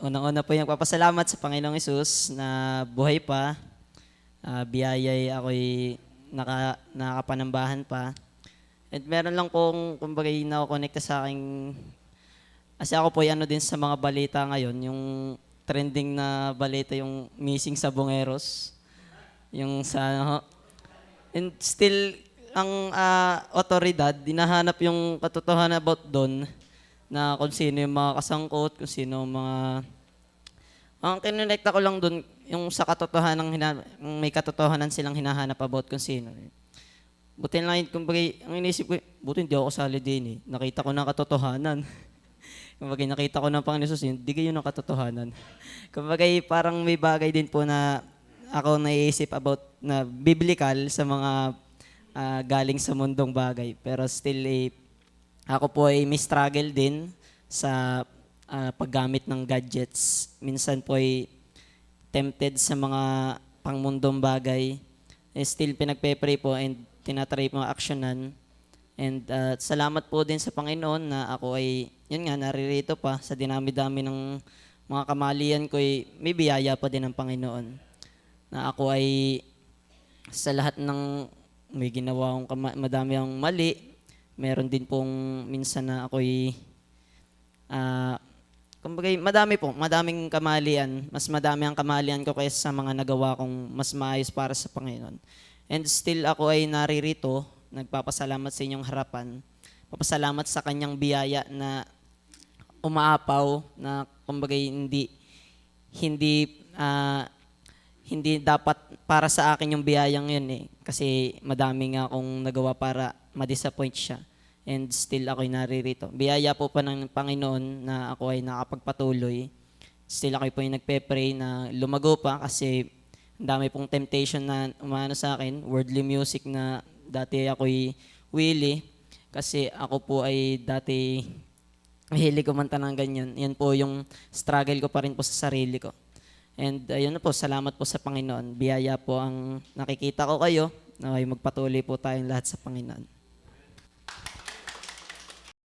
Unang-una po yung papasalamat sa Panginoong Hesus na buhay pa, biyaya'y ako'y nakapanambahan pa. At meron lang pong, kumbaga, nakakonekta sa aking, kasi ako po ano din sa mga balita ngayon, yung trending na balita, yung missing sa Bongeros, yung sa, ano, and still, ang otoridad, dinahanap yung katotohanan about doon, na kung sino yung mga kasangkot, kung sino yung mga... Ang kinonekta ko lang doon, yung sa katotohanan, yung may katotohanan silang hinahanap about kung sino. Buti lang yun, kumbaga, ang inisip ko, buti hindi ako kasali din eh. Nakita ko na katotohanan. Kumbaga, nakita ko ng Panginoon Jesus, hindi kayo ng katotohanan. Kumbaga, parang may bagay din po na ako naiisip about na biblical sa mga galing sa mundong bagay. Pero still, ako po ay may struggle din sa paggamit ng gadgets. Minsan po ay tempted sa mga pangmundong bagay. Still pinagpe-pray po and tinatry po aksyonan. And salamat po din sa Panginoon na ako ay, yun nga, naririto pa sa dinami-dami ng mga kamalian ko ay may biyaya pa din ng Panginoon. Na ako ay sa lahat ng may ginawa akong madami akong mali, meron din pong minsan na ako'y, kumbaga, madaming kamalian. Mas madami ang kamalian ko kaysa sa mga nagawa kong mas maayos para sa Panginoon. And still ako ay naririto, nagpapasalamat sa inyong harapan. Papasalamat sa kanyang biyaya na umaapaw, na kumbaga hindi dapat para sa akin yung biyayang yun eh. Kasi madami nga akong nagawa para ma-disappoint siya. And still ako'y naririto. Biyaya po pa ng Panginoon na ako ay nakapagpatuloy. Still ako'y po yung nagpe-pray na lumago pa kasi ang dami pong temptation na umano sa akin. Worldly music na dati ako'y willy. Kasi ako po ay dati mahilig kumanta ng ganyan. Yan po yung struggle ko pa rin po sa sarili ko. And yun na po, salamat po sa Panginoon. Biyaya po ang nakikita ko kayo. Magpatuloy po tayong lahat sa Panginoon.